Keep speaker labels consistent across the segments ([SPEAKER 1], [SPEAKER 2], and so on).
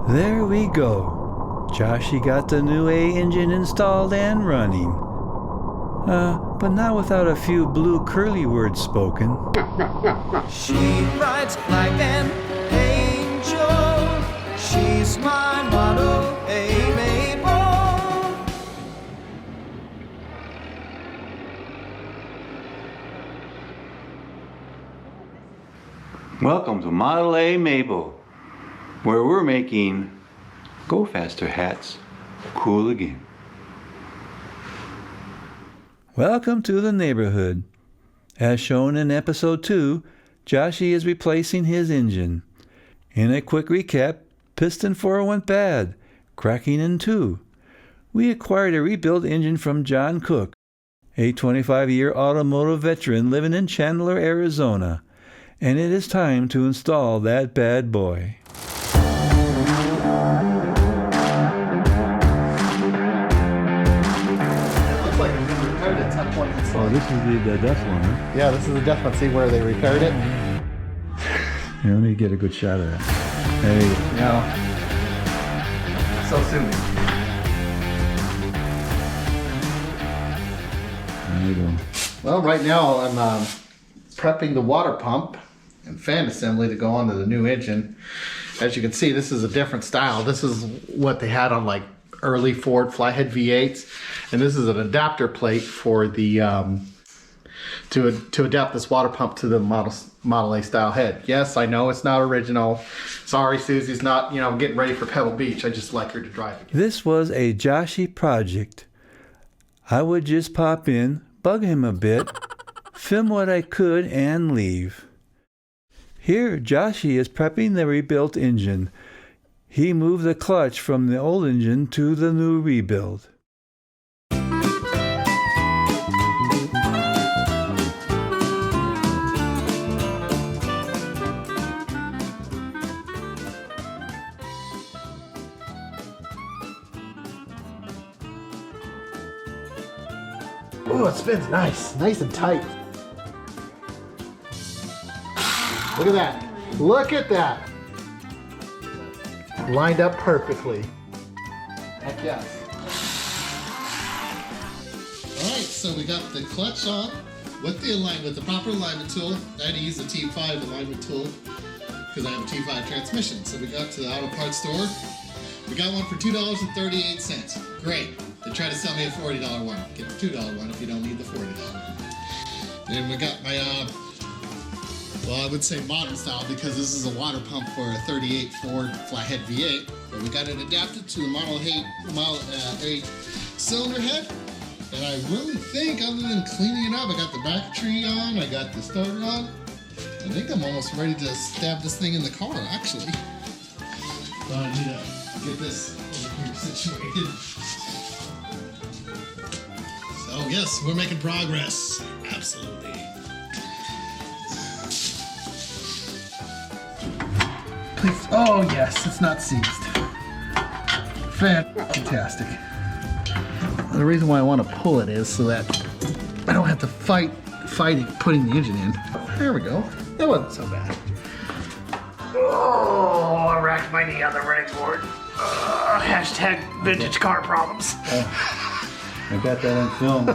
[SPEAKER 1] There we go. Joshy got the new A engine installed and running. But not without a few blue curly words spoken.
[SPEAKER 2] She rides like an angel. She's my model, a Mabel.
[SPEAKER 1] Welcome to Model A Mabel, where we're making Go Faster hats cool again. Welcome to the neighborhood. As shown in episode 2, Joshy is replacing his engine. In a quick recap, piston 4 went bad, cracking in two. We acquired a rebuilt engine from John Cook, a 25-year automotive veteran living in Chandler, Arizona, and it is time to install that bad boy. Oh, this is the death one, huh?
[SPEAKER 3] Yeah, this is the death one. See where they repaired it?
[SPEAKER 1] Here, let me get a good shot of that. There you go.
[SPEAKER 3] So soon.
[SPEAKER 1] There you go.
[SPEAKER 3] Well, right now I'm prepping the water pump and fan assembly to go onto the new engine. As you can see, this is a different style. This is what they had on like early Ford flathead V8s, and this is an adapter plate for the to adapt this water pump to the Model A style head. Yes, I know it's not original. Sorry, Susie's not, getting ready for Pebble Beach. I just like her to drive again.
[SPEAKER 1] This was a Joshy project. I would just pop in, bug him a bit, film what I could, and leave. Here, Joshy is prepping the rebuilt engine. He moved the clutch from the old engine to the new rebuild.
[SPEAKER 3] Oh, it spins nice and tight. Look at that. Look at that. Lined up perfectly. Heck yes.
[SPEAKER 4] Alright, so we got the clutch on with the proper alignment tool. I had to use the T5 alignment tool because I have a T5 transmission. So we got to the auto parts store. We got one for $2.38. Great. They tried to sell me a $40 one. Get the $2 one if you don't need the $40 one. Then we got my I would say modern style because this is a water pump for a 38 Ford flathead V8, but we got it adapted to a Model 8 cylinder head. And I really think, other than cleaning it up, I got the battery on, I got the starter on. I think I'm almost ready to stab this thing in the car, actually. So I need to get this over here situated. So yes, we're making progress. Absolutely.
[SPEAKER 3] Please. Oh yes, it's not seized. Fantastic. The reason why I want to pull it is so that I don't have to fight putting the engine in. There we go. That wasn't so bad.
[SPEAKER 5] Oh, I racked my knee on the running board. Hashtag vintage car problems.
[SPEAKER 1] I got that on film.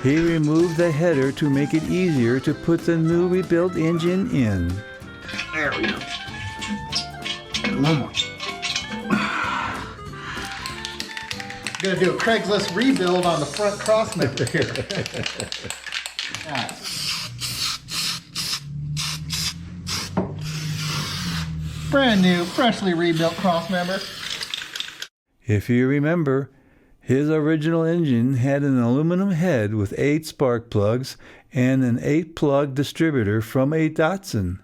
[SPEAKER 1] He removed the header to make it easier to put the new rebuilt engine in.
[SPEAKER 3] There we go. One more. Gonna do a Craigslist rebuild on the front cross member here. Right. Brand new, freshly rebuilt cross member.
[SPEAKER 1] If you remember, his original engine had an aluminum head with 8 spark plugs and an 8-plug distributor from a Datsun.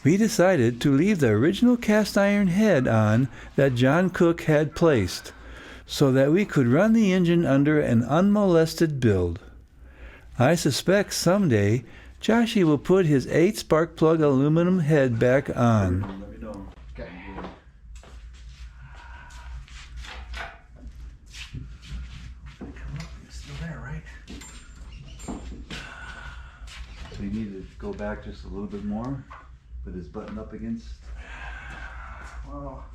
[SPEAKER 1] We decided to leave the original cast iron head on that John Cook had placed, so that we could run the engine under an unmolested build. I suspect someday Joshy will put his 8 spark plug aluminum head back on.
[SPEAKER 3] Okay. Still there, right?
[SPEAKER 1] So you need to go back just a little bit more. Put his button up against.
[SPEAKER 3] Well,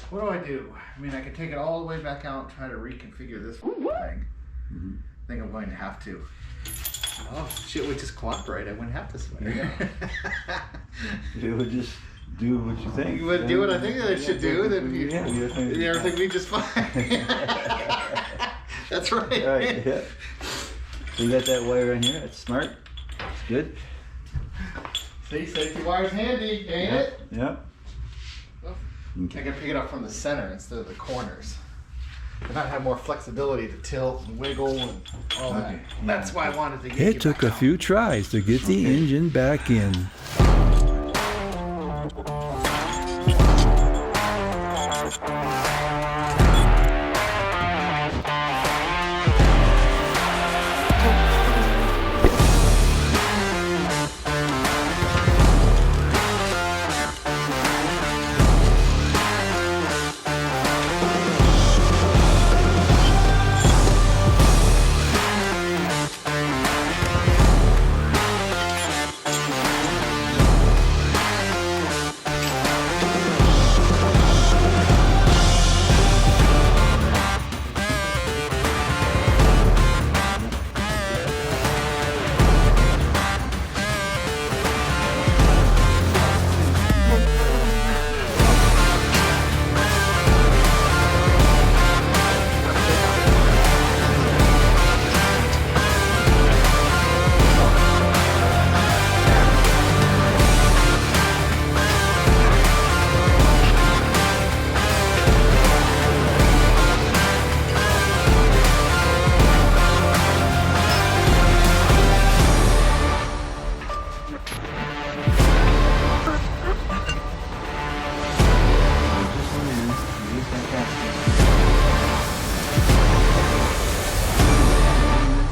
[SPEAKER 3] what do I do? I mean, I could take it all the way back out and try to reconfigure this thing.
[SPEAKER 1] Mm-hmm.
[SPEAKER 3] I think I'm going to have to. Oh, shit would just cooperate. I wouldn't have to swear.
[SPEAKER 1] It would just do what you think.
[SPEAKER 3] You would do what I think that it should do, then everything would be just fine. That's right.
[SPEAKER 1] All right, yeah. So you got that wire in here. That's smart. That's good.
[SPEAKER 3] See, safety wire's handy, ain't it?
[SPEAKER 1] Yep.
[SPEAKER 3] I can pick it up from the center instead of the corners. And I have more flexibility to tilt and wiggle and all that.
[SPEAKER 1] Okay.
[SPEAKER 3] That's why I wanted to get
[SPEAKER 1] It
[SPEAKER 3] you
[SPEAKER 1] took
[SPEAKER 3] back
[SPEAKER 1] a
[SPEAKER 3] out.
[SPEAKER 1] few tries to get the engine back in.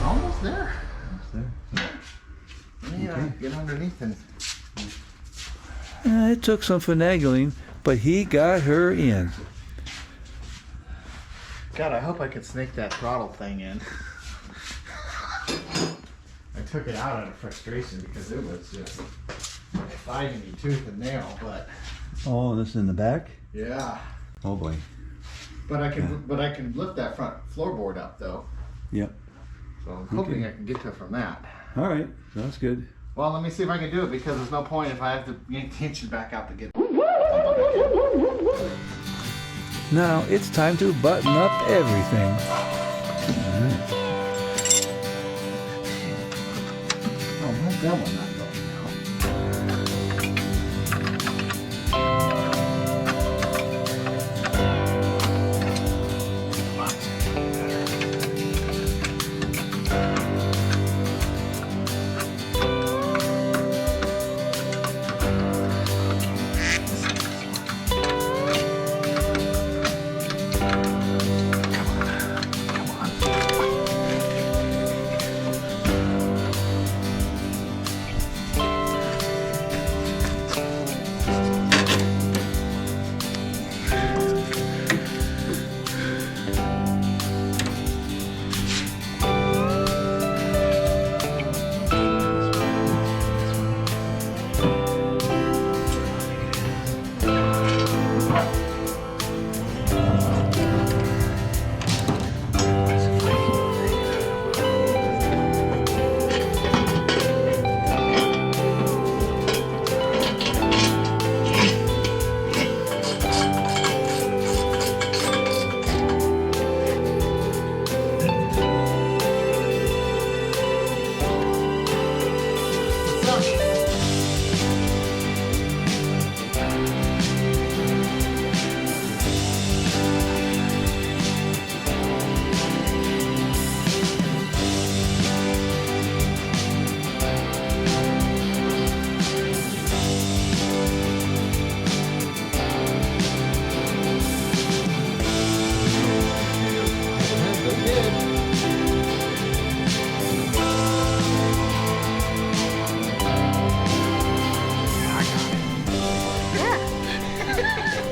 [SPEAKER 3] Almost there. Yeah, get underneath and
[SPEAKER 1] It took some finagling, but he got her in.
[SPEAKER 3] God, I hope I could snake that throttle thing in. I took it out out of frustration because it was just fighting me tooth and nail, but
[SPEAKER 1] Oh, this in the back?
[SPEAKER 3] yeah.
[SPEAKER 1] Oh boy.
[SPEAKER 3] But I can lift that front floorboard up though.
[SPEAKER 1] Yep.
[SPEAKER 3] So I'm hoping I can get to it from that.
[SPEAKER 1] All right. That's good.
[SPEAKER 3] Well, let me see if I can do it because there's no point if I have to yank the engine back out to get.
[SPEAKER 1] Now it's time to button up everything.
[SPEAKER 3] Oh, how's that one not going now?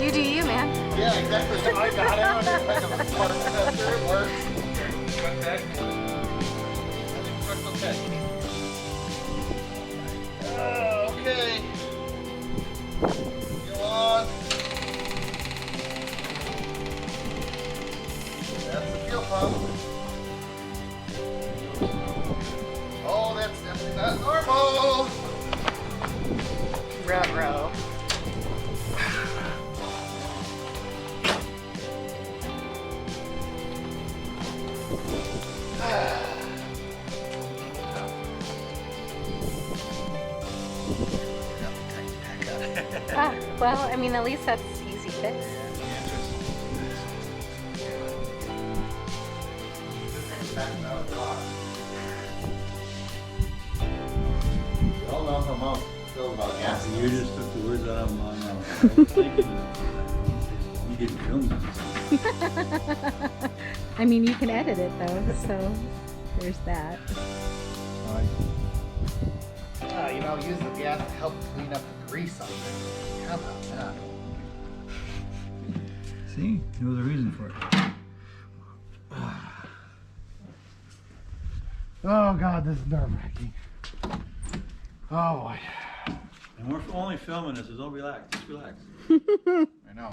[SPEAKER 6] You do you, man.
[SPEAKER 3] Yeah, exactly. I got it. It works. Got that. Okay. Fuel on. That's the fuel pump. Oh, that's definitely not normal.
[SPEAKER 6] Ruh-roh. Well, I mean, at least that's easy fix.
[SPEAKER 3] You all know how Mom feels about gas.
[SPEAKER 1] You just took the words out of my mouth. I was thinking you didn't film this.
[SPEAKER 6] I mean, you can edit it though, so there's that.
[SPEAKER 3] You know, use the gas to help clean up the grease on it. How about that?
[SPEAKER 1] See, there was a reason for it.
[SPEAKER 3] Oh God, this is nerve-wracking. Oh boy.
[SPEAKER 1] And we're only filming this, so don't relax. Just relax.
[SPEAKER 3] I know.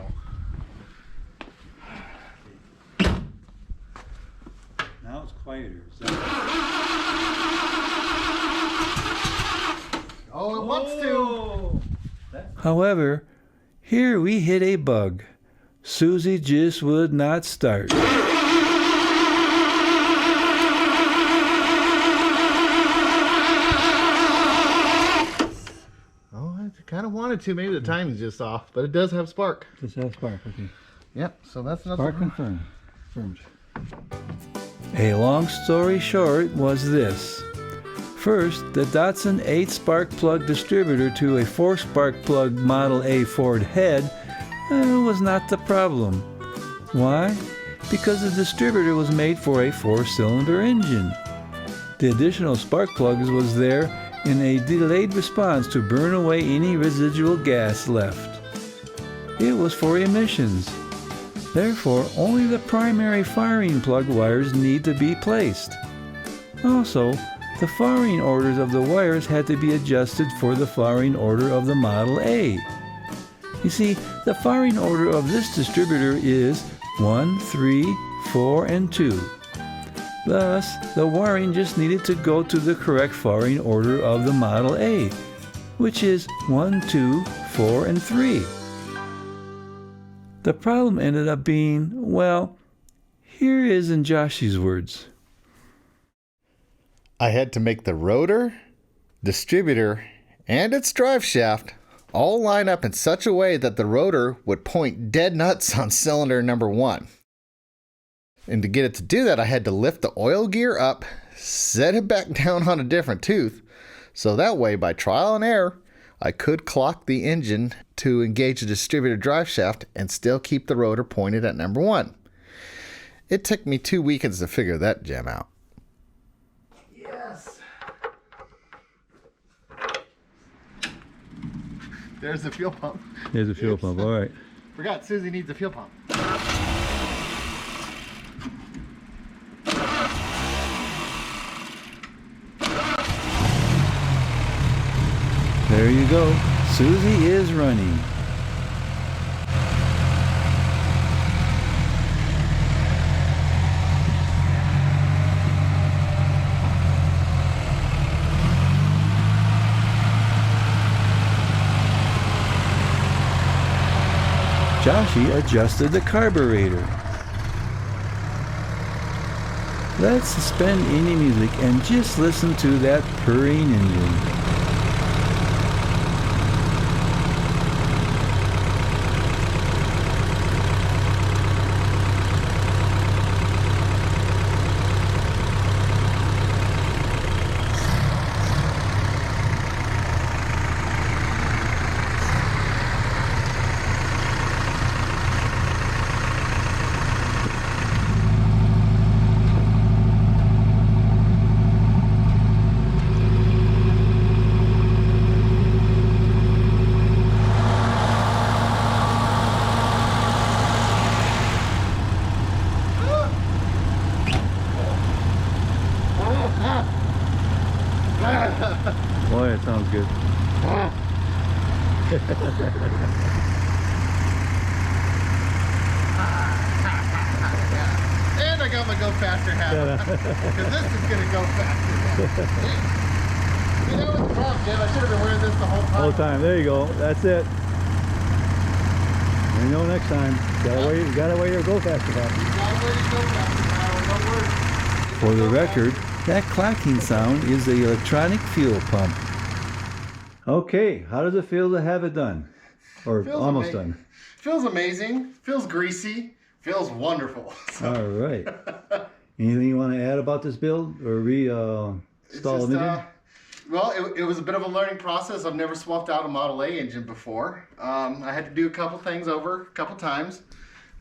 [SPEAKER 1] Now it's quieter.
[SPEAKER 3] Oh, it wants to.
[SPEAKER 1] However, here we hit a bug. Susie just would not start.
[SPEAKER 3] Oh, I kind of wanted to. Maybe the timing's just off, but it does have spark.
[SPEAKER 1] Just have spark, okay.
[SPEAKER 3] Yep, so that's not
[SPEAKER 1] Spark confirmed. A long story short was this. First, the Datsun 8 spark plug distributor to a 4 spark plug Model A Ford head was not the problem. Why? Because the distributor was made for a 4-cylinder engine. The additional spark plugs was there in a delayed response to burn away any residual gas left. It was for emissions. Therefore, only the primary firing plug wires need to be placed. Also, the firing orders of the wires had to be adjusted for the firing order of the Model A. You see, the firing order of this distributor is 1, 3, 4, and 2. Thus, the wiring just needed to go to the correct firing order of the Model A, which is 1, 2, 4, and 3. The problem ended up being, well, here is in Joshy's words.
[SPEAKER 3] I had to make the rotor, distributor, and its drive shaft all line up in such a way that the rotor would point dead nuts on cylinder number 1. And to get it to do that, I had to lift the oil gear up, set it back down on a different tooth, so that way, by trial and error, I could clock the engine to engage the distributor drive shaft and still keep the rotor pointed at number 1. It took me 2 weekends to figure that gem out. Yes. There's the fuel pump.
[SPEAKER 1] There's a fuel pump, all right.
[SPEAKER 3] Forgot Susie needs a fuel pump.
[SPEAKER 1] There you go. Susie is running. Joshy adjusted the carburetor. Let's suspend any music and just listen to that purring engine. Boy, it sounds good.
[SPEAKER 3] And I got my go faster hat. Because this is going to go faster. You know what's the problem, Jim? I should have been wearing this the whole time.
[SPEAKER 1] Whole time. There you go. That's it. You know next time. Gotta wear your go faster hat.
[SPEAKER 3] You gotta wear your go faster now.
[SPEAKER 1] For the record, that clacking sound is the electronic fuel pump. Okay, how does it feel to have it done? Or
[SPEAKER 3] Feels
[SPEAKER 1] almost done?
[SPEAKER 3] Feels amazing. Feels greasy. Feels wonderful.
[SPEAKER 1] All right. Anything you want to add about this build or install an engine?
[SPEAKER 3] Well, it was a bit of a learning process. I've never swapped out a Model A engine before. I had to do a couple things over a couple times,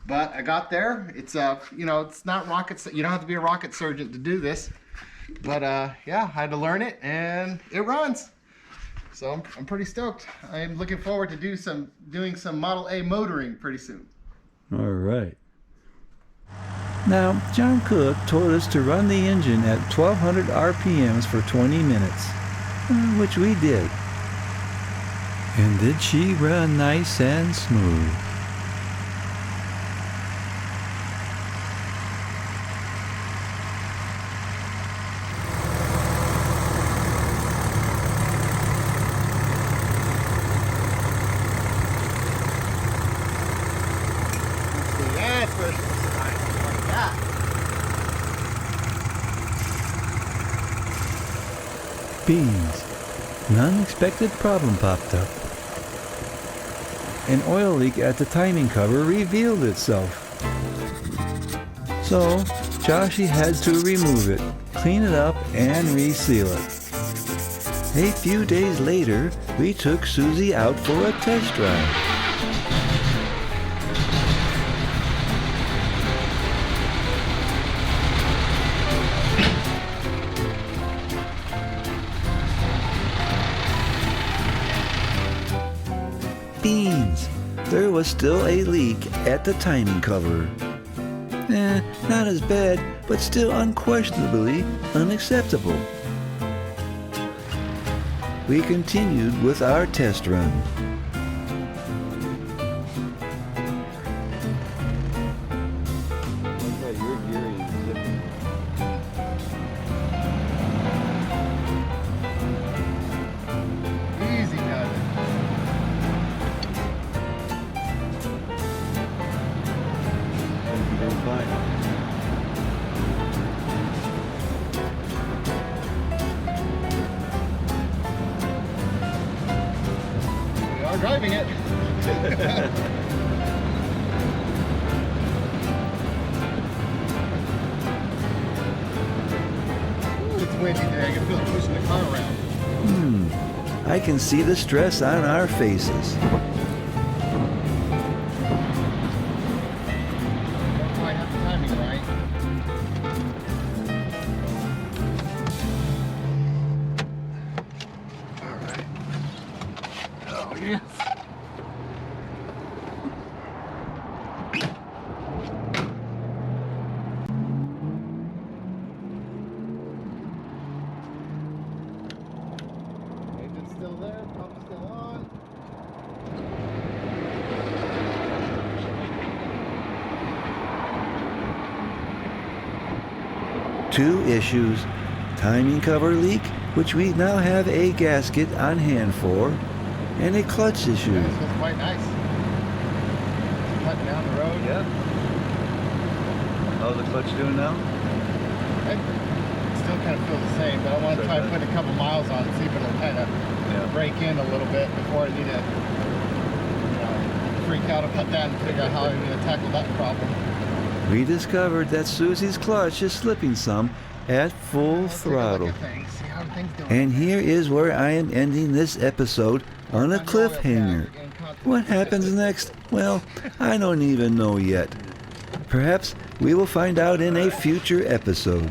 [SPEAKER 3] but I got there. It's it's not rocket. You don't have to be a rocket surgeon to do this, but yeah, I had to learn it, and it runs. So I'm pretty stoked. I'm looking forward to doing some Model A motoring pretty soon.
[SPEAKER 1] All right. Now, John Cook told us to run the engine at 1200 RPMs for 20 minutes, which we did. And did she run nice and smooth? Beans. An unexpected problem popped up. An oil leak at the timing cover revealed itself. So, Joshy had to remove it, clean it up, and reseal it. A few days later, we took Susie out for a test drive. Beans! There was still a leak at the timing cover. Not as bad, but still unquestionably unacceptable. We continued with our test run.
[SPEAKER 3] Easy does it. We are driving it. Ooh, it's windy today. I can feel it pushing the car around.
[SPEAKER 1] I can see the stress on our faces.
[SPEAKER 3] Don't quite have the timing right. All right. Oh, yes. Engine's still there, pump's still on.
[SPEAKER 1] Two issues. Timing cover leak, which we now have a gasket on hand for, and a clutch issue.
[SPEAKER 3] This was quite nice. Cutting down the road.
[SPEAKER 1] Yeah. How's the clutch doing now?
[SPEAKER 3] It still kind of feels the same, but I want to try putting a couple miles on it, see if it'll kind of break in a little bit before I need to freak out about that and figure out how I'm going to tackle that problem.
[SPEAKER 1] We discovered that Susie's clutch is slipping some at full throttle.
[SPEAKER 3] Look at things, see how things doing.
[SPEAKER 1] And here is where I am ending this episode on a cliffhanger. What happens next? Well, I don't even know yet. Perhaps we will find out in a future episode.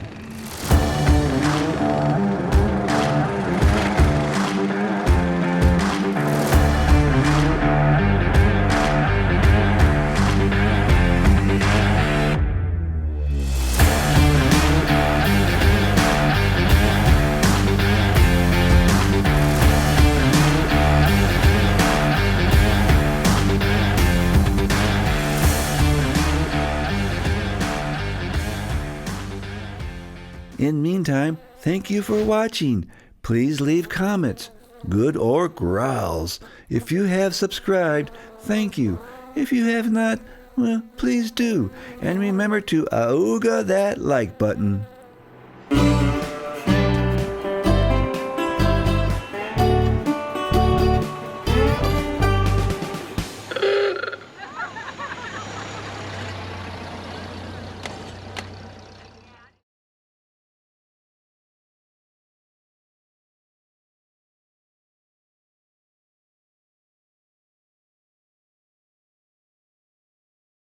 [SPEAKER 1] In meantime, thank you for watching. Please leave comments, good or growls. If you have subscribed, thank you. If you have not, well, please do. And remember to auga that like button.